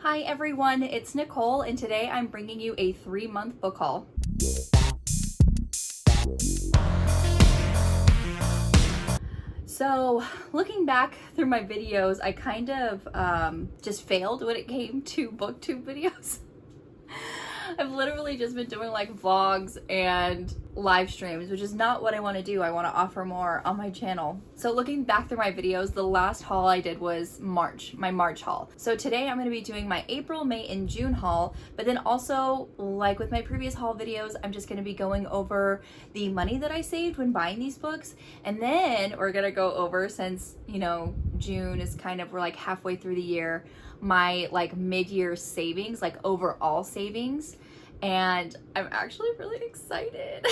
Hi everyone, it's Nicole, and today I'm bringing you a 3-month book haul. So, looking back through my videos, I kind of just failed when it came to booktube videos. I've literally just been doing like vlogs and live streams, which is not what I want to do. I want to offer more on my channel. So looking back through my videos, the last haul I did was my March haul. So today I'm going to be doing my April, May, and June haul, but then also, like with my previous haul videos, I'm just going to be going over the money that I saved when buying these books. And then we're going to go over, since, you know, June is kind of, we're like halfway through the year, my like mid-year savings, like overall savings. And I'm actually really excited.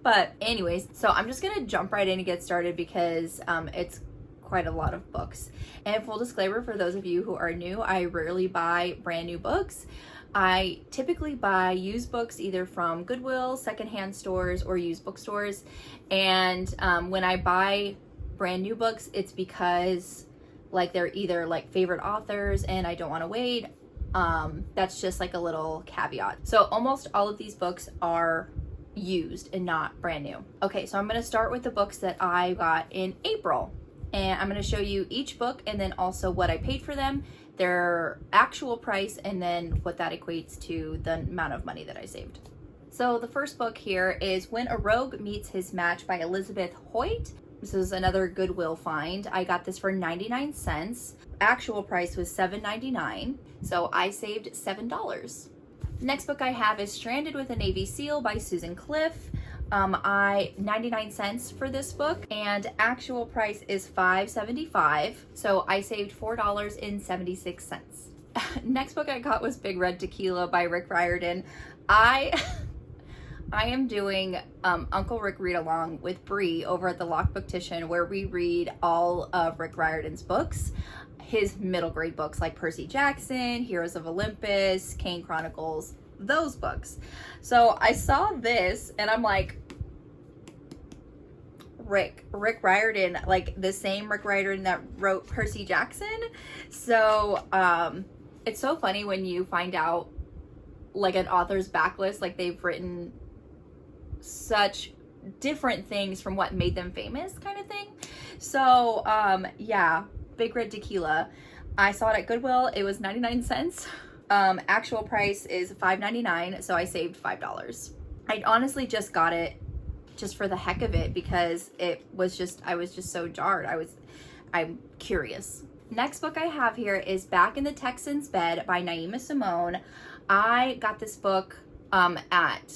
But anyways, so I'm just gonna jump right in and get started because it's quite a lot of books. And full disclaimer for those of you who are new, I rarely buy brand new books. I typically buy used books either from Goodwill, secondhand stores, or used bookstores. And when I buy brand new books, it's because like they're either like favorite authors and I don't want to wait. That's just like a little caveat. So almost all of these books are used and not brand new. Okay, so I'm going to start with the books that I got in April, and I'm going to show you each book and then also what I paid for them, their actual price, and then what that equates to the amount of money that I saved. So the first book here is When a Rogue Meets His Match by Elizabeth Hoyt. This is another Goodwill find. I got this for 99 cents. Actual price was $7.99, so I saved $7. Next book I have is Stranded with a Navy SEAL by Susan Cliff. 99 cents for this book, and actual price is $5.75, so I saved $4.76. Next book I got was Big Red Tequila by Rick Riordan. I am doing Uncle Rick Read Along with Bree over at the Lockbooktition, where we read all of Rick Riordan's books, his middle grade books like Percy Jackson, Heroes of Olympus, Kane Chronicles, those books. So I saw this and I'm like, Rick Riordan, like the same Rick Riordan that wrote Percy Jackson. So it's so funny when you find out like an author's backlist, like they've written such different things from what made them famous, kind of thing. So yeah, Big Red Tequila, I saw it at Goodwill. It was 99 cents. Actual price is $5.99, so I saved $5. I honestly just got it just for the heck of it because it was just, I was just so jarred. I'm curious. Next book I have here is Back in the Texan's Bed by Naima Simone. I got this book at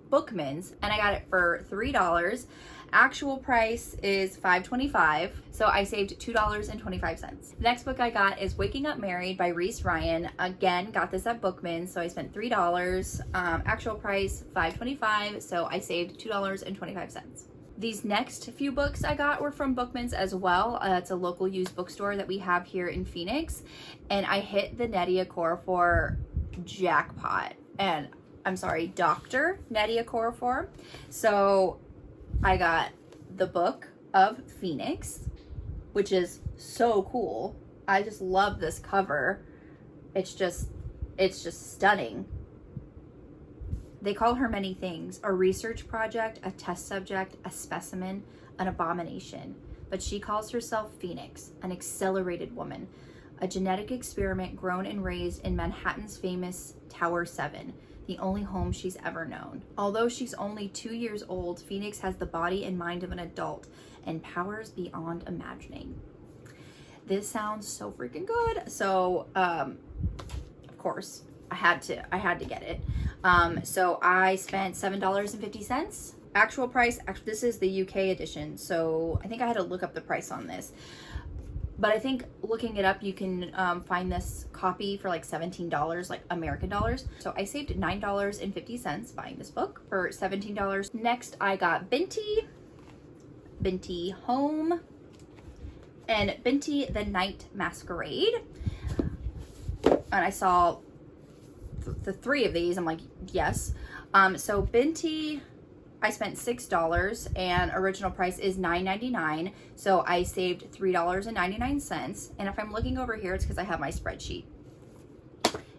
Bookman's and I got it for $3. Actual price is $5.25, so I saved $2.25. Next book I got is Waking Up Married by Reese Ryan. Again, got this at Bookman's, so I spent $3. Actual price $5.25, so I saved $2.25. These next few books I got were from Bookman's as well. It's a local used bookstore that we have here in Phoenix, and I hit the Nnedi Okorafor jackpot, and I'm sorry, Dr. Nnedi Okorafor. So I got the Book of Phoenix, which is so cool. I just love this cover. It's just stunning. They call her many things: a research project, a test subject, a specimen, an abomination. But she calls herself Phoenix, an accelerated woman, a genetic experiment grown and raised in Manhattan's famous Tower 7. The only home she's ever known. Although she's only 2 years old, Phoenix has the body and mind of an adult and powers beyond imagining. This sounds so freaking good. So, of course, I had to get it. So I spent $7.50. Actual price, this is the UK edition, so I think I had to look up the price on this. But I think looking it up, you can find this copy for like $17, like American dollars. So I saved $9.50 buying this book for $17. Next, I got Binti Home, and Binti the Night Masquerade. And I saw the three of these. I'm like, yes. So Binti I spent $6 and original price is $9.99. So I saved $3.99. And if I'm looking over here, it's because I have my spreadsheet.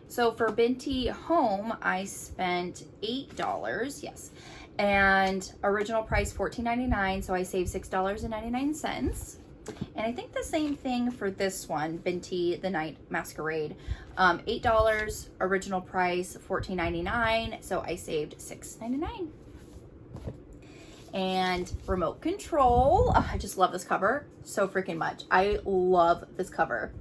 So for Binti Home, I spent $8, yes. And original price $14.99, so I saved $6.99. And I think the same thing for this one, Binti the Night Masquerade. $8, original price $14.99, so I saved $6.99. And Remote Control, oh, I just love this cover so freaking much. I love this cover.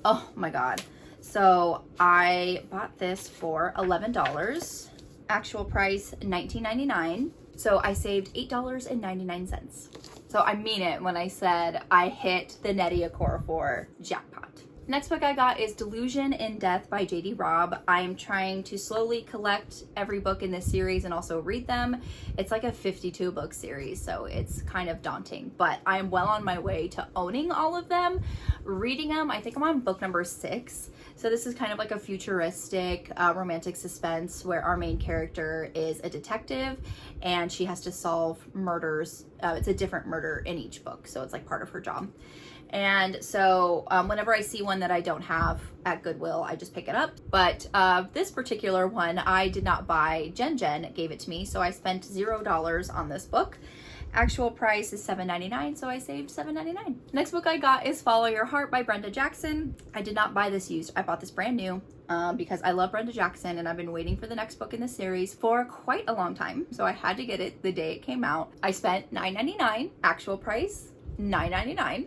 Oh my God. So I bought this for $11. Actual price $19.99. So I saved $8.99. So I mean it when I said I hit the Nettie Okorafor jackpot. Next book I got is Delusion in Death by J.D. Robb. I'm trying to slowly collect every book in this series and also read them. It's like a 52 book series, so it's kind of daunting, but I'm well on my way to owning all of them, reading them. I think I'm on book number 6. So this is kind of like a futuristic romantic suspense where our main character is a detective and she has to solve murders. It's a different murder in each book, so it's like part of her job. And so whenever I see one that I don't have at Goodwill, I just pick it up. But this particular one, I did not buy. Jen gave it to me, so I spent $0 on this book. Actual price is $7.99, so I saved $7.99. Next book I got is Follow Your Heart by Brenda Jackson. I did not buy this used. I bought this brand new because I love Brenda Jackson and I've been waiting for the next book in the series for quite a long time. So I had to get it the day it came out. I spent $9.99. Actual price, $9.99.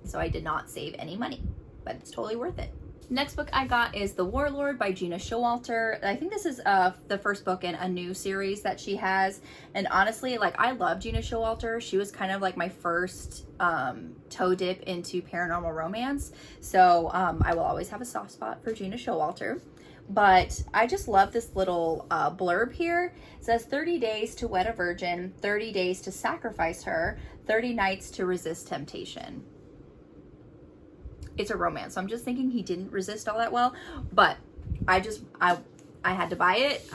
So I did not save any money, but it's totally worth it. Next book I got is The Warlord by Gina Showalter. I think this is the first book in a new series that she has. And honestly, like, I love Gina Showalter. She was kind of like my first toe dip into paranormal romance. So I will always have a soft spot for Gina Showalter. But I just love this little blurb here. It says 30 days to wed a virgin, 30 days to sacrifice her, 30 nights to resist temptation. It's a romance, so I'm just thinking he didn't resist all that well, but I had to buy it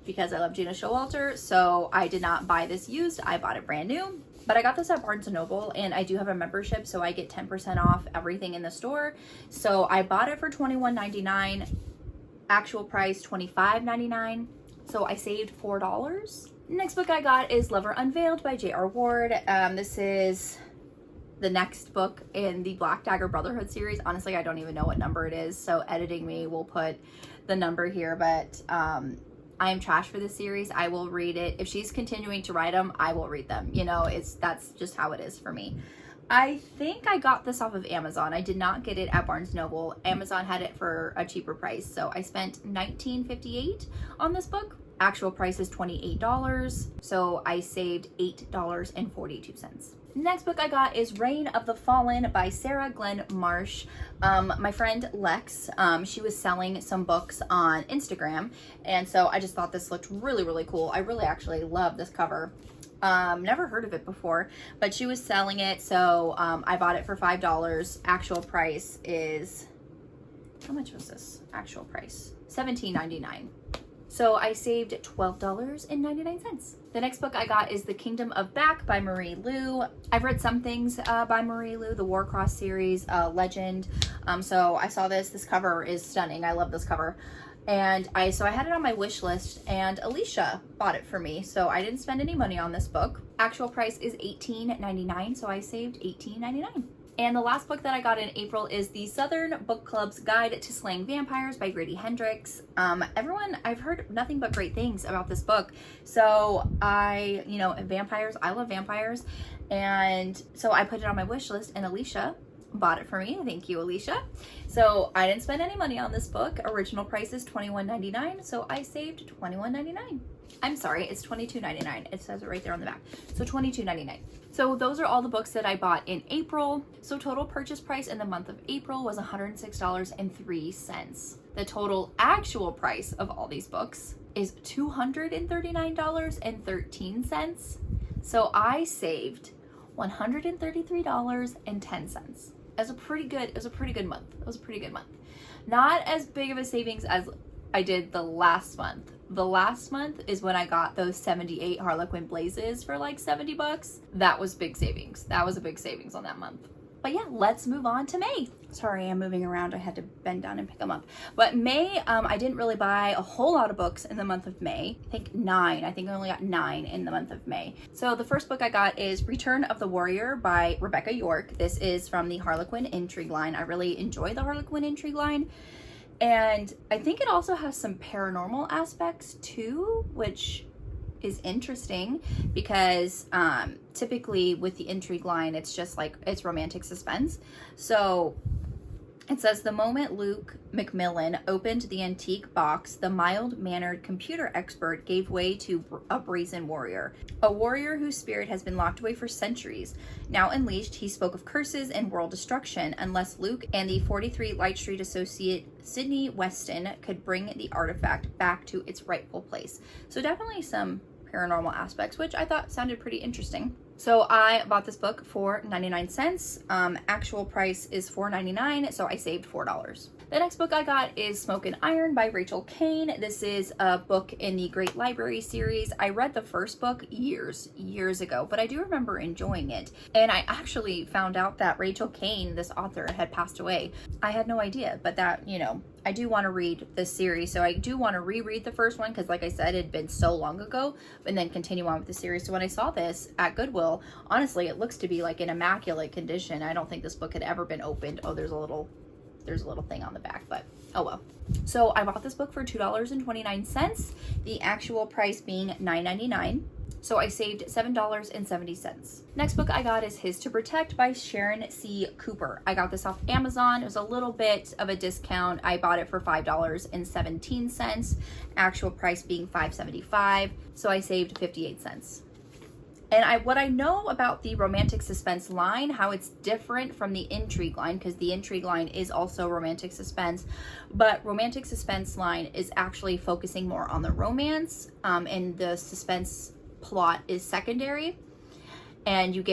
because I love Gina Showalter, so I did not buy this used. I bought it brand new, but I got this at Barnes & Noble, and I do have a membership, so I get 10% off everything in the store. So I bought it for $21.99, actual price $25.99, so I saved $4. Next book I got is Lover Unveiled by J.R. Ward. This is the next book in the Black Dagger Brotherhood series. Honestly, I don't even know what number it is, so editing me will put the number here, but I am trash for this series. I will read it. If she's continuing to write them, I will read them. You know, that's just how it is for me. I think I got this off of Amazon. I did not get it at Barnes & Noble. Amazon had it for a cheaper price, so I spent $19.58 on this book. Actual price is $28, so I saved $8.42. Next book I got is Reign of the Fallen by Sarah Glenn Marsh. My friend Lex, she was selling some books on Instagram, and so I just thought this looked really, really cool. I really actually love this cover. Never heard of it before, but she was selling it, so I bought it for $5. Actual price is, how much was this actual price? $17.99. So I saved $12.99. The next book I got is The Kingdom of Back by Marie Lu. I've read some things by Marie Lu, the Warcross series, Legend. So I saw this cover is stunning. I love this cover. And I had it on my wish list, and Alicia bought it for me. So I didn't spend any money on this book. Actual price is $18.99, so I saved $18.99. And the last book that I got in April is the Southern Book Club's Guide to Slaying Vampires by Grady Hendrix. I've heard nothing but great things about this book. So vampires, I love vampires. And so I put it on my wish list, and Alicia bought it for me. Thank you, Alicia. So I didn't spend any money on this book. Original price is $21.99, so I saved $21.99. I'm sorry, it's $22.99. It says it right there on the back. So $22.99. So those are all the books that I bought in April. So total purchase price in the month of April was $106.03. The total actual price of all these books is $239.13. So I saved $133.10. It was a pretty good month. Not as big of a savings as I did the last month. The last month is when I got those 78 Harlequin blazes for like $70. That was big savings. That was a big savings on that month. But yeah, let's move on to May. Sorry, I'm moving around. I had to bend down and pick them up. But May, I didn't really buy a whole lot of books in the month of May. I think 9. I think I only got 9 in the month of May. So the first book I got is Return of the Warrior by Rebecca York. This is from the Harlequin Intrigue line. I really enjoy the Harlequin Intrigue line. And I think it also has some paranormal aspects too, which is interesting because typically with the Intrigue line, it's just like, it's romantic suspense. So it says, the moment Luke Macmillan opened the antique box, the mild-mannered computer expert gave way to a brazen warrior. A warrior whose spirit has been locked away for centuries. Now unleashed, he spoke of curses and world destruction unless Luke and the 43 Light Street associate Sydney Weston could bring the artifact back to its rightful place. So definitely some paranormal aspects, which I thought sounded pretty interesting. So I bought this book for 99 cents. Actual price is $4.99, so I saved $4. The next book I got is Smoke and Iron by Rachel Kane. This is a book in the Great Library series. I read the first book years ago, but I do remember enjoying it. And I actually found out that Rachel Kane, this author, had passed away. I had no idea, but that, you know, I do want to read this series, so I do want to reread the first one because, like I said, it had been so long ago, and then continue on with the series. So when I saw this at Goodwill, honestly, it looks to be like in immaculate condition. I don't think this book had ever been opened. Oh, there's a little thing on the back, but oh well. So I bought this book for $2.29, the actual price being $9.99. So I saved $7.70. Next book I got is His to Protect by Sharon C. Cooper. I got this off Amazon. It was a little bit of a discount. I bought it for $5.17. Actual price being $5.75. So I saved 58 cents. And what I know about the romantic suspense line, how it's different from the Intrigue line, because the Intrigue line is also romantic suspense, but romantic suspense line is actually focusing more on the romance, and the suspense plot is secondary, and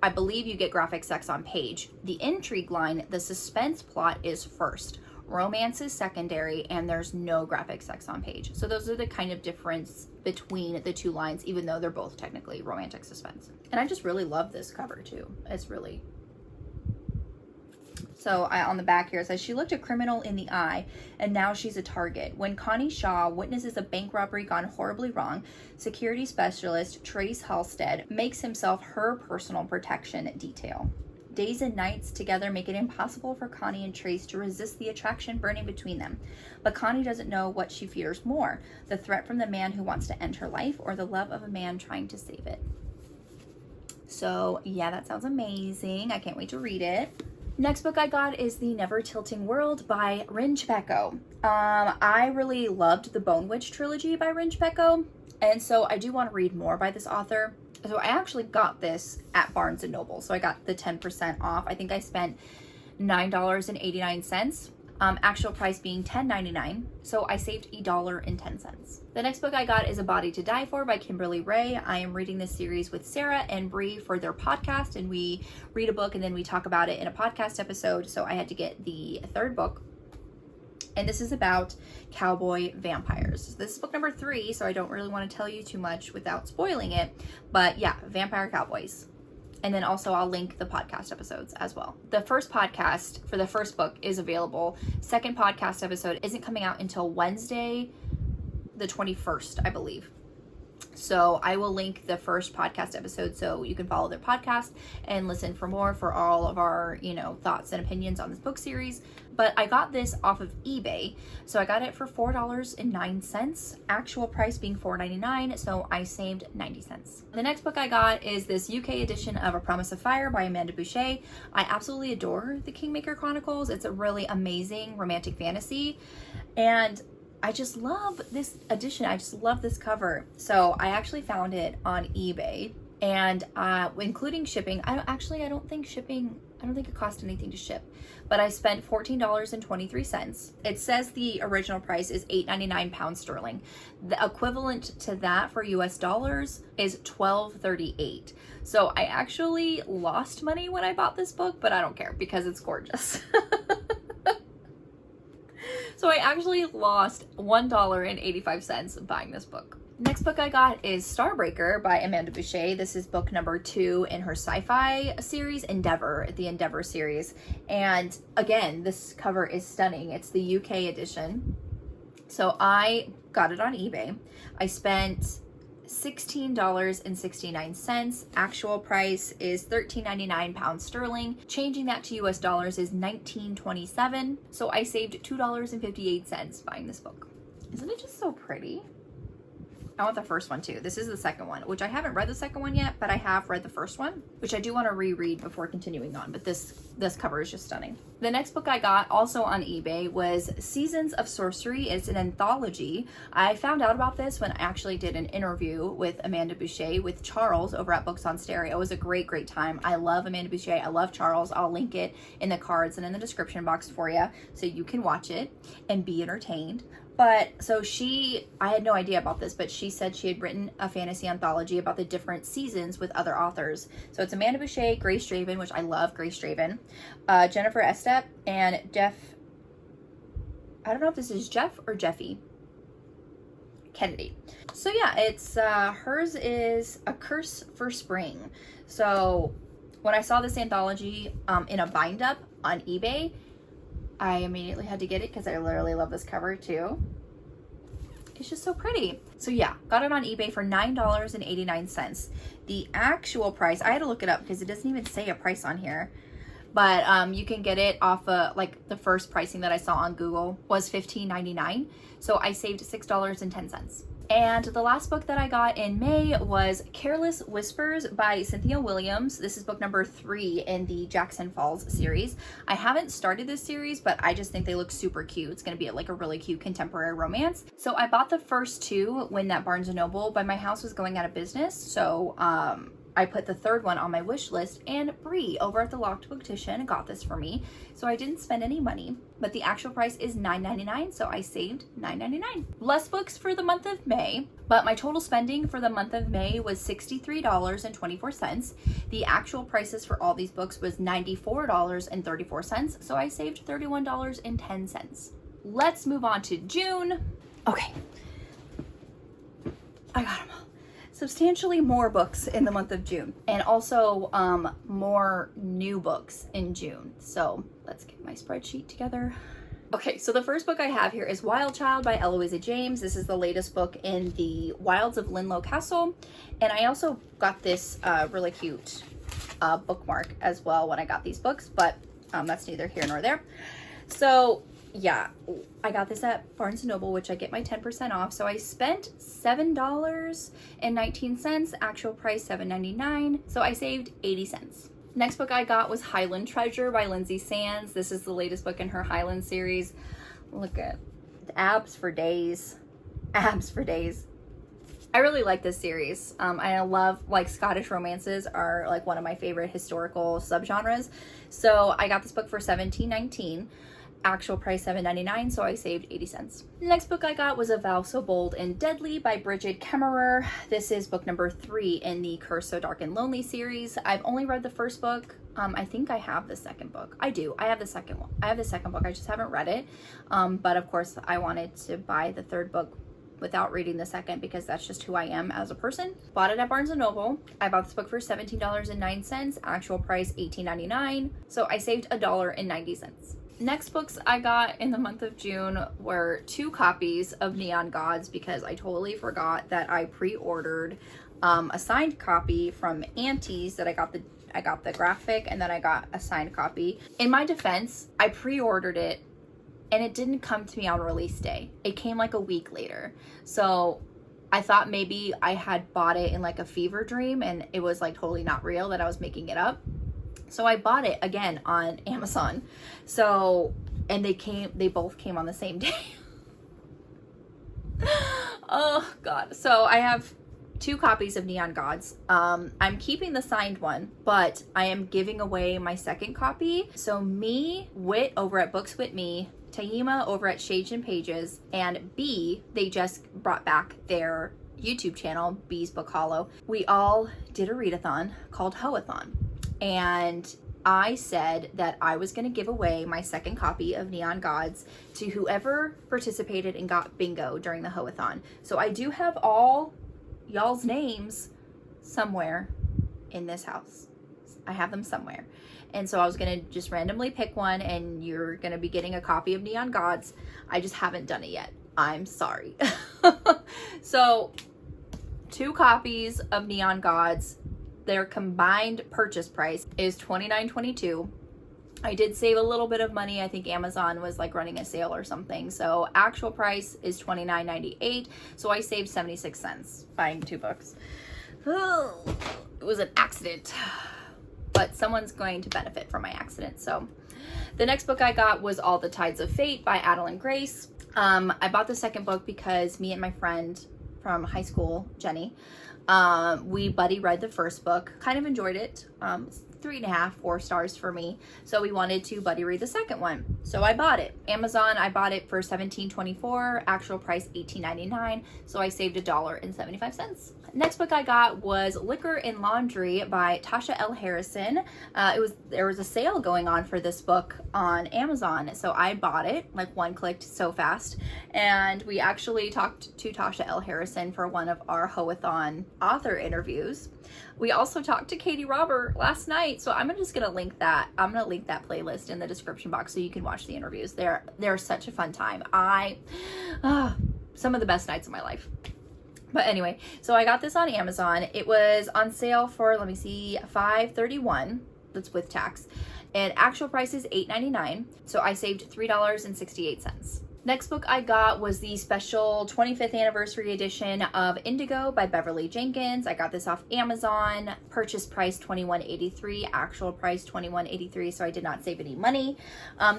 I believe you get graphic sex on page. The Intrigue line, the suspense plot is first. Romance is secondary, and there's no graphic sex on page. So those are the kind of difference between the two lines, even though they're both technically romantic suspense. And I just really love this cover too. It's really... So on the back here it says, she looked a criminal in the eye, and now she's a target. When Connie Shaw witnesses a bank robbery gone horribly wrong, security specialist Trace Halstead makes himself her personal protection detail. Days and nights together make it impossible for Connie and Trace to resist the attraction burning between them. But Connie doesn't know what she fears more, the threat from the man who wants to end her life, or the love of a man trying to save it. So yeah, that sounds amazing. I can't wait to read it. Next book I got is The Never Tilting World by Rin Chepeko. I really loved the Bone Witch trilogy by Rin Chepeko, and so I do want to read more by this author. So I actually got this at Barnes & Noble. So I got the 10% off. I think I spent $9.89. Actual price being $10.99. So I saved $1.10. The next book I got is A Body to Die For by Kimberly Ray. I am reading this series with Sarah and Bree for their podcast, and we read a book and then we talk about it in a podcast episode. So I had to get the third book. And this is about cowboy vampires. This is book number 3, so I don't really want to tell you too much without spoiling it. But yeah, vampire cowboys. And then also I'll link the podcast episodes as well. The first podcast for the first book is available. Second podcast episode isn't coming out until Wednesday, the 21st, I believe. So I will link the first podcast episode so you can follow their podcast and listen for more for all of our, thoughts and opinions on this book series. But I got this off of eBay. So I got it for $4.09, actual price being $4.99. So I saved 90 cents. The next book I got is this UK edition of A Promise of Fire by Amanda Boucher. I absolutely adore the Kingmaker Chronicles. It's a really amazing romantic fantasy. And I just love this edition. I just love this cover. So I actually found it on eBay, and including shipping. I don't think it cost anything to ship, but I spent $14.23. It says the original price is £8.99 sterling. The equivalent to that for US dollars is $12.38. So I actually lost money when I bought this book, but I don't care because it's gorgeous. So So I actually lost $1.85 buying this book. Next book I got is Starbreaker by Amanda Boucher. This is book number 2 in her sci-fi series, Endeavor, the Endeavor series. And again, this cover is stunning. It's the UK edition. So I got it on eBay. I spent $16.69. Actual price is £13.99 pounds sterling. Changing that to US dollars is $19.27. So I saved $2.58 buying this book. Isn't it just so pretty? I want the first one too. This is the second one, which I haven't read the second one yet, but I have read the first one, which I do want to reread before continuing on, but this cover is just stunning. The next book I got also on eBay was Seasons of Sorcery. It's an anthology. I found out about this when I actually did an interview with Amanda Boucher with Charles over at Books on Stereo. It was a great, great time. I love Amanda Boucher. I love Charles. I'll link it in the cards and in the description box for you so you can watch it and be entertained. But so I had no idea about this, but she said she had written a fantasy anthology about the different seasons with other authors. So it's Amanda Boucher, Grace Draven, which I love Grace Draven, Jennifer Estep, and Jeff, I don't know if this is Jeff or Jeffy Kennedy. So yeah, it's hers is A Curse for Spring. So when I saw this anthology in a bind up on eBay, I immediately had to get it because I literally love this cover too. It's just so pretty. So yeah, got it on eBay for $9.89. The actual price, I had to look it up because it doesn't even say a price on here. But you can get it off of, like, the first pricing that I saw on Google was $15.99. So I saved $6.10. And the last book that I got in May was Careless Whispers by Cynthia Williams. This is book number 3 in the Jackson Falls series. I haven't started this series, but I just think they look super cute. It's going to be like a really cute contemporary romance. So I bought the first 2 when that Barnes & Noble by my house was going out of business. So I put the third one on my wish list, and Bree over at the Locked Booktician got this for me. So I didn't spend any money, but the actual price is $9.99, so I saved $9.99. Less books for the month of May, but my total spending for the month of May was $63.24. The actual prices for all these books was $94.34, so I saved $31.10. Let's move on to June. Okay, I got them all. Substantially more books in the month of June, and also more new books in June. So let's get my spreadsheet together. Okay, so the first book I have here is Wild Child by Eloisa James. This is the latest book in the Wilds of Linlow Castle, and I also got this really cute bookmark as well when I got these books, but that's neither here nor there. So yeah, I got this at Barnes & Noble, which I get my 10% off. So I spent $7.19, actual price $7.99. So I saved 80 cents. Next book I got was Highland Treasure by Lindsay Sands. This is the latest book in her Highland series. Look at the abs for days. Abs for days. I really like this series. I love, like, Scottish romances are like one of my favorite historical subgenres. So I got this book for $17.19. Actual price $7.99, so I saved 80 cents. The next book I got was A Vow So Bold and Deadly by Bridget Kemmerer. This is book number 3 in the Curse So Dark and Lonely series. I've only read the first book. I think I have the second book. I do. I have the second one. I have the second book. I just haven't read it. But of course, I wanted to buy the third book without reading the second because that's just who I am as a person. Bought it at Barnes & Noble. I bought this book for $17.09. Actual price $18.99. So I saved $1.90. Next books I got in the month of June were 2 copies of Neon Gods because I totally forgot that I pre-ordered a signed copy from Auntie's that I got the graphic, and then I got a signed copy. In my defense, I pre-ordered it and it didn't come to me on release day. It came like a week later. So I thought maybe I had bought it in like a fever dream and it was like totally not real, that I was making it up. So I bought it again on Amazon. So, and they both came on the same day. Oh God. So I have 2 copies of Neon Gods. I'm keeping the signed one, but I am giving away my second copy. So me, Whit over at Books With Me, Taima over at Shades and Pages, and B, they just brought back their YouTube channel, B's Book Hollow. We all did a readathon called Hoe-Athon. And I said that I was going to give away my second copy of Neon Gods to whoever participated and got bingo during the Hoe-Athon. So I do have all y'all's names somewhere in this house. I have them somewhere. And so I was going to just randomly pick one, and you're going to be getting a copy of Neon Gods. I just haven't done it yet. I'm sorry. So 2 copies of Neon Gods. Their combined purchase price is $29.22. I did save a little bit of money. I think Amazon was like running a sale or something. So actual price is $29.98. So I saved 76 cents buying 2 books. Oh, it was an accident, but someone's going to benefit from my accident. So the next book I got was All the Tides of Fate by Adeline Grace. I bought the second book because me and my friend from high school, Jenny, we buddy read the first book, kind of enjoyed it. 3.5, 4 stars for me. So we wanted to buddy read the second one. So I bought it. Amazon, I bought it for $17.24, actual price $18.99. So I saved $1.75. Next book I got was Liquor and Laundry by Tasha L. Harrison. There was a sale going on for this book on Amazon. So I bought it, like one clicked so fast. And we actually talked to Tasha L. Harrison for one of our Hoe-Athon author interviews. We also talked to Katie Robert last night, so I'm just gonna link that. I'm gonna link that playlist in the description box so you can watch the interviews. They're such a fun time. Some of the best nights of my life. But anyway, so I got this on Amazon. It was on sale for, let me see, $5.31. That's with tax. And actual price is $8.99. So I saved $3.68. Next book I got was the special 25th anniversary edition of Indigo by Beverly Jenkins. I got this off Amazon. Purchase price $21.83, actual price $21.83, so I did not save any money.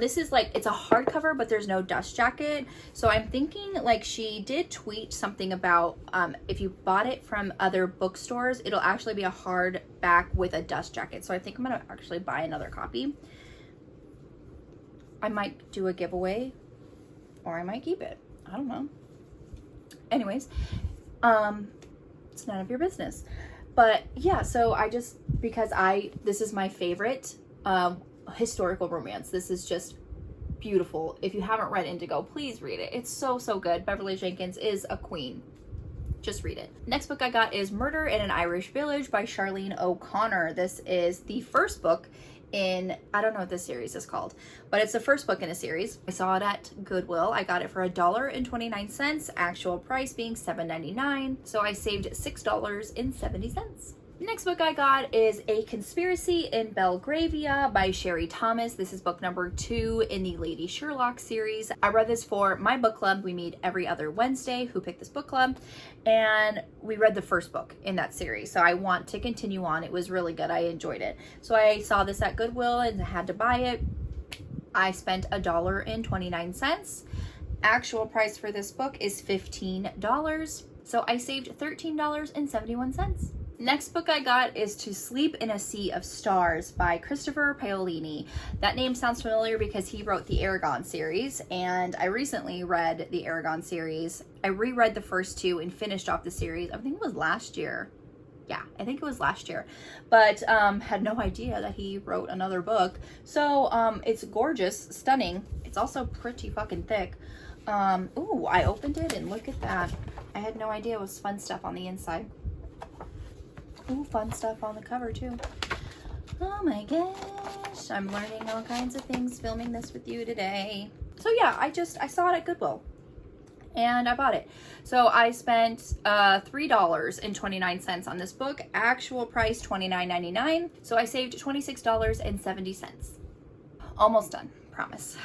This is like, it's a hardcover, but there's no dust jacket. So I'm thinking, like, she did tweet something about if you bought it from other bookstores, it'll actually be a hardback with a dust jacket. So I think I'm gonna actually buy another copy. I might do a giveaway, or I might keep it. I don't know. Anyways, it's none of your business. But yeah, so this is my favorite historical romance. This is just beautiful. If you haven't read Indigo, please read it. It's so, so good. Beverly Jenkins is a queen. Just read it. Next book I got is Murder in an Irish Village by Charlene O'Connor. This is the first book in, I don't know what this series is called, but it's the first book in a series. I saw it at Goodwill. I got it for $1.29, actual price being $7.99. So I saved $6.70. Next book I got is A Conspiracy in Belgravia by Sherry Thomas. This is book number 2 in the Lady Sherlock series. I read this for my book club. We meet every other Wednesday. Who Picked This Book Club? And we read the first book in that series. So I want to continue on. It was really good. I enjoyed it. So I saw this at Goodwill and had to buy it. I spent $1.29. Actual price for this book is $15. So I saved $13.71. Next book I got is To Sleep in a Sea of Stars by Christopher Paolini. That name sounds familiar because he wrote the Aragon series, and I recently read the Aragon series. I reread the first 2 and finished off the series. I think it was last year. Yeah, I think it was last year. But had no idea that he wrote another book. So it's gorgeous, stunning. It's also pretty fucking thick. Ooh, I opened it and look at that. I had no idea it was fun stuff on the inside. Ooh, fun stuff on the cover too. Oh my gosh, I'm learning all kinds of things filming this with you today. So yeah, I saw it at Goodwill and I bought it. So I spent $3.29 on this book. Actual price $29.99. So I saved $26.70. Almost done, promise.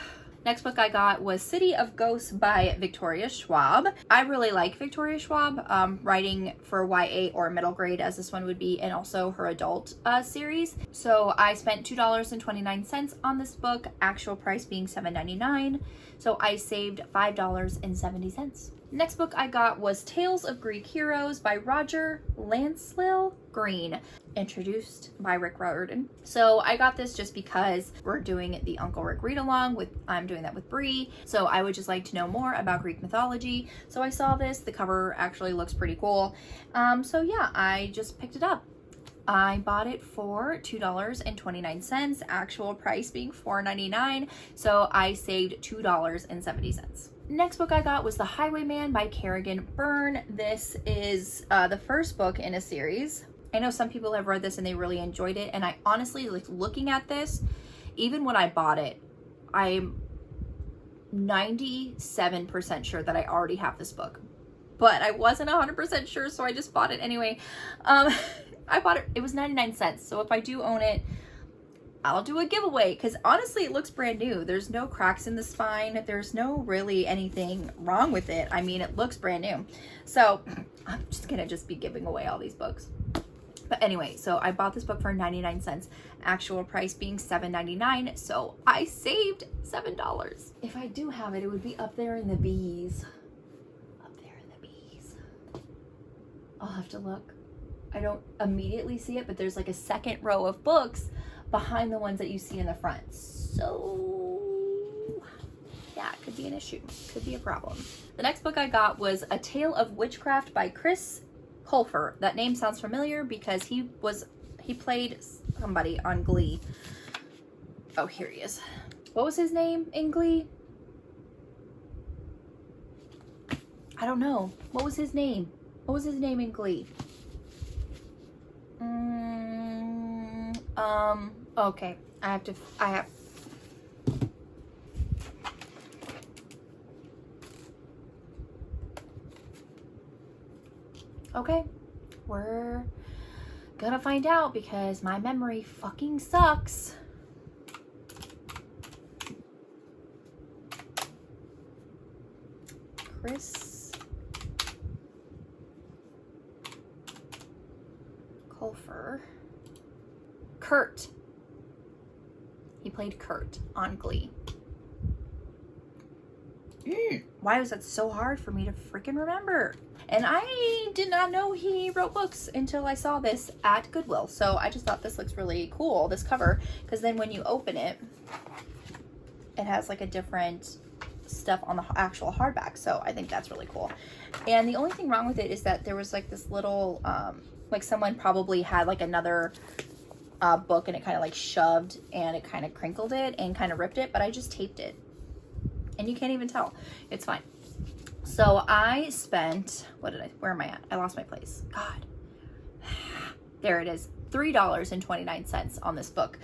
Next book I got was City of Ghosts by Victoria Schwab. I really like Victoria Schwab, writing for YA or middle grade as this one would be, and also her adult series. So I spent $2.29 on this book, actual price being $7.99. So I saved $5.70. Next book I got was Tales of Greek Heroes by Roger Lancelot Green, introduced by Rick Riordan. So I got this just because we're doing the Uncle Rick read along with, I'm doing that with Bree. So I would just like to know more about Greek mythology. So I saw this, the cover actually looks pretty cool. So yeah, I just picked it up. I bought it for $2.29, actual price being $4.99, so I saved $2.70. Next book I got was The Highwayman by Kerrigan Byrne. This is the first book in a series. I know some people have read this and they really enjoyed it, and I honestly, like, looking at this, even when I bought it, I'm 97% sure that I already have this book, but I wasn't 100% sure, so I just bought it anyway. I bought it, it was 99 cents, so if I do own it, I'll do a giveaway, because honestly it looks brand new. There's no cracks in the spine, there's no really anything wrong with it. I mean, it looks brand new, so I'm just gonna be giving away all these books. But anyway, so I bought this book for 99 cents, actual price being $7.99, so I saved $7. If I do have it, it would be up there in the B's. Up there in the B's. I'll have to look. I don't immediately see it, but there's like a second row of books behind the ones that you see in the front. So yeah, it could be an issue, could be a problem. The next book I got was A Tale of Witchcraft by Chris Colfer. That name sounds familiar because he played somebody on Glee. Oh, here he is. What was his name in Glee? I don't know. What was his name? What was his name in Glee? Okay. I have. Okay. We're gonna find out because my memory fucking sucks. Chris Colfer. Kurt. He played Kurt on Glee. Why was that so hard for me to freaking remember? And I did not know he wrote books until I saw this at Goodwill. So I just thought this looks really cool, this cover, because then when you open it, it has like a different stuff on the actual hardback. So I think that's really cool. And the only thing wrong with it is that there was like this little, like someone probably had like another book and it kind of like shoved and it kind of crinkled it and kind of ripped it, but I just taped it. And you can't even tell. It's fine. So I spent, where am I at? I lost my place. God. There it is. $3.29 on this book.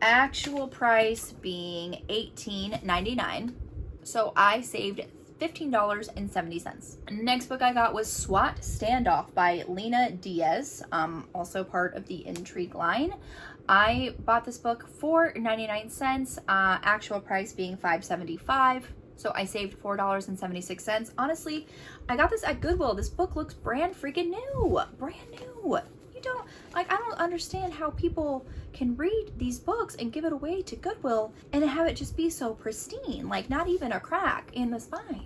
Actual price being $18.99. So I saved $15.70. Next book I got was SWAT Standoff by Lena Diaz, also part of the Intrigue line. I bought this book for 99 cents, actual price being $5.75. So I saved $4.76. Honestly, I got this at Goodwill. This book looks brand freaking new. Brand new. You don't, like, I don't understand how people can read these books and give it away to Goodwill and have it just be so pristine. Like, not even a crack in the spine.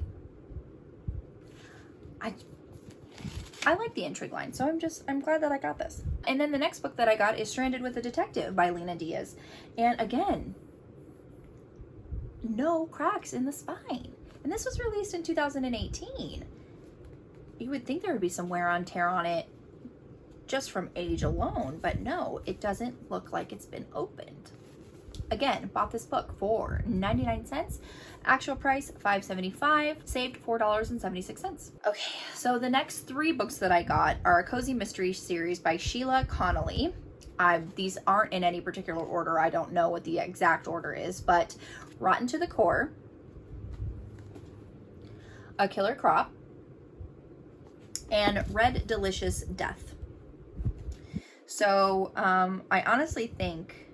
I like the Intrigue line, so I'm glad that I got this. And then the next book that I got is Stranded with a Detective by Lena Diaz. And again, no cracks in the spine. And this was released in 2018. You would think there would be some wear and tear on it just from age alone, but no, it doesn't look like it's been opened. Again, bought this book for 99 cents. Actual price $5.75. Saved $4.76. Okay, so the next three books that I got are a cozy mystery series by Sheila Connolly. These aren't in any particular order. I don't know what the exact order is, but Rotten to the Core, A Killer Crop, and Red Delicious Death. So I honestly think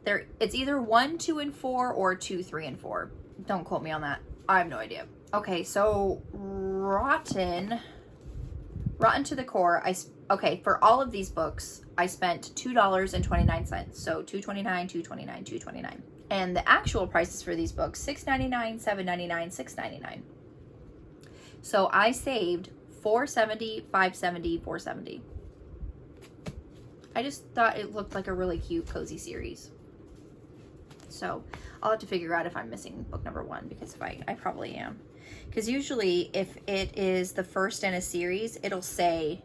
it's either 1, 2, and 4 or 2, 3, and 4. Don't quote me on that. I have no idea. Okay, so Rotten to the Core. Okay, for all of these books, I spent $2.29. So $2.29, $2.29, $2.29. And the actual prices for these books, $6.99, $7.99, $6.99. So I saved $4.70, $5.70, $4.70. I just thought it looked like a really cute, cozy series. So I'll have to figure out if I'm missing book number 1, because if I probably am. Because usually if it is the first in a series, it'll say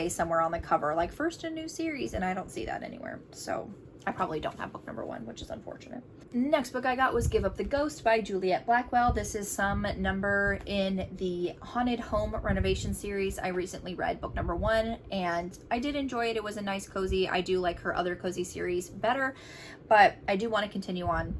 somewhere on the cover, like first in a new series, and I don't see that anywhere. So I probably don't have book number 1, which is unfortunate. Next book I got was Give Up the Ghost by Juliet Blackwell. This is some number in the Haunted Home Renovation series. I recently read book number 1 and I did enjoy it. It was a nice cozy. I do like her other cozy series better, but I do want to continue on.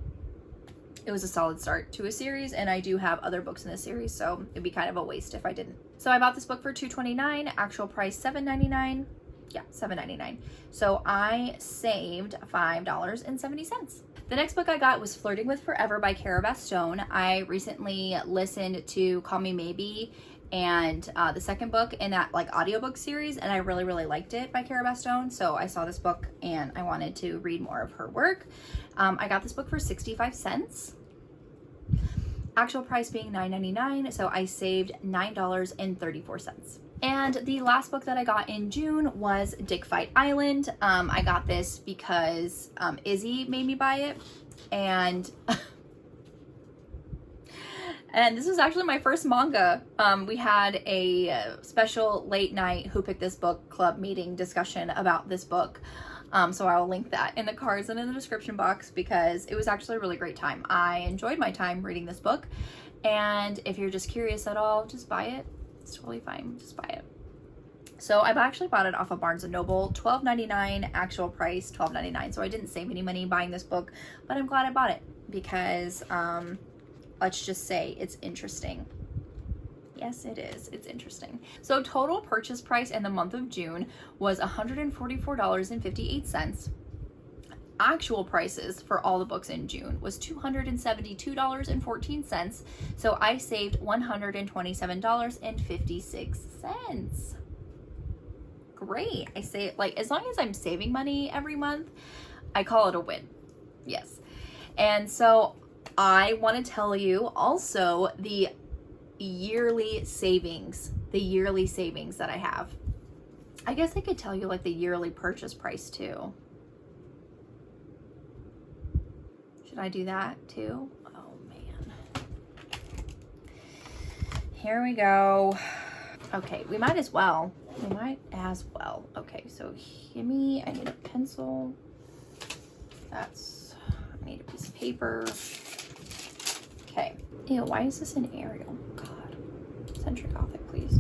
It was a solid start to a series, and I do have other books in this series, so it'd be kind of a waste if I didn't. So I bought this book for $2.29, actual price $7.99. Yeah, $7.99. So I saved $5.70. The next book I got was Flirting with Forever by Cara Bastone. I recently listened to Call Me Maybe and the second book in that like audiobook series, and I really, really liked it by Cara Bastone. So I saw this book and I wanted to read more of her work. I got this book for 65 cents. Actual price being $9.99, so I saved $9.34. And the last book that I got in June was Dick Fight Island. I got this because Izzy made me buy it, and and this was actually my first manga. We had a special late night Who Picked This Book Club meeting discussion about this book. So I will link that in the cards and in the description box, because it was actually a really great time. I enjoyed my time reading this book, and if you're just curious at all, just buy it. It's totally fine, just buy it. So I've actually bought it off of Barnes & Noble, $12.99, actual price $12.99. So I didn't save any money buying this book, but I'm glad I bought it because let's just say it's interesting. Yes, it is. It's interesting. So total purchase price in the month of June was $144.58. Actual prices for all the books in June was $272.14. So I saved $127.56. Great. I say, like, as long as I'm saving money every month, I call it a win. Yes. And so I want to tell you also the yearly savings that I have. I guess I could tell you like the yearly purchase price too. Should I do that too? Oh man. Here we go. Okay, we might as well. Okay, so I need a pencil. I need a piece of paper. Okay. Ew, why is this an Arial? God. Century Gothic, please.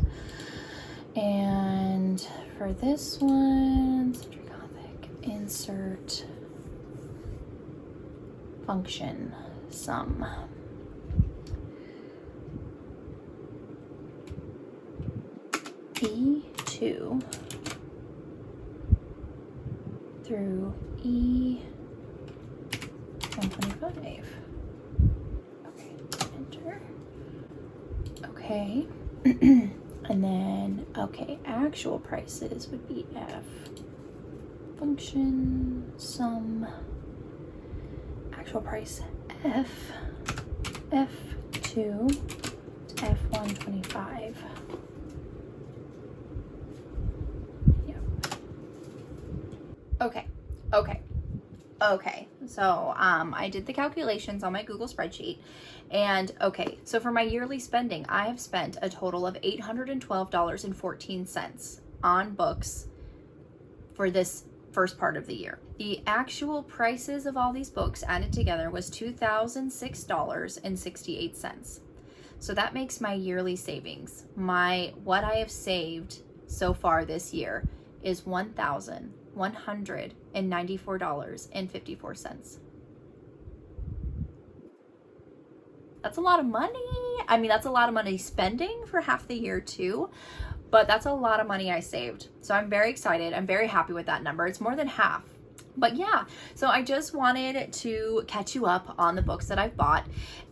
And for this one, Century Gothic, insert function sum. E2 through E125. Okay. And then, okay, actual prices would be F. Function, sum, actual price F, F2, F125. Yep. Okay. So, I did the calculations on my Google spreadsheet. And okay, so for my yearly spending, I have spent a total of $812.14 on books for this first part of the year. The actual prices of all these books added together was $2,006.68. So that makes my yearly savings. What I have saved so far this year is $1,194.54. That's a lot of money. I mean, that's a lot of money spending for half the year too, but that's a lot of money I saved. So I'm very excited. I'm very happy with that number. It's more than half. But yeah, so I just wanted to catch you up on the books that I've bought.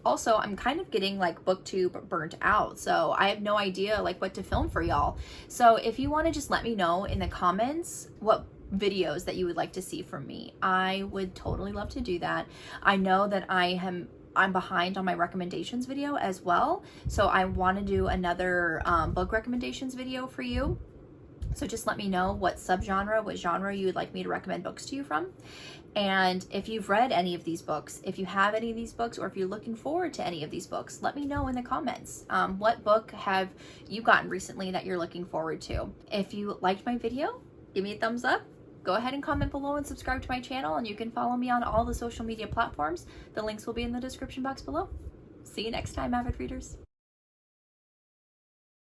Also, I'm kind of getting like booktube burnt out, so I have no idea like what to film for y'all. So if you want to just let me know in the comments what videos that you would like to see from me, I would totally love to do that. I know that I'm behind on my recommendations video as well, so I want to do another book recommendations video for you. So just let me know what subgenre, what genre you would like me to recommend books to you from. And if you've read any of these books, if you have any of these books, or if you're looking forward to any of these books, let me know in the comments. What book have you gotten recently that you're looking forward to? If you liked my video, give me a thumbs up. Go ahead and comment below and subscribe to my channel, and you can follow me on all the social media platforms. The links will be in the description box below. See you next time, avid readers.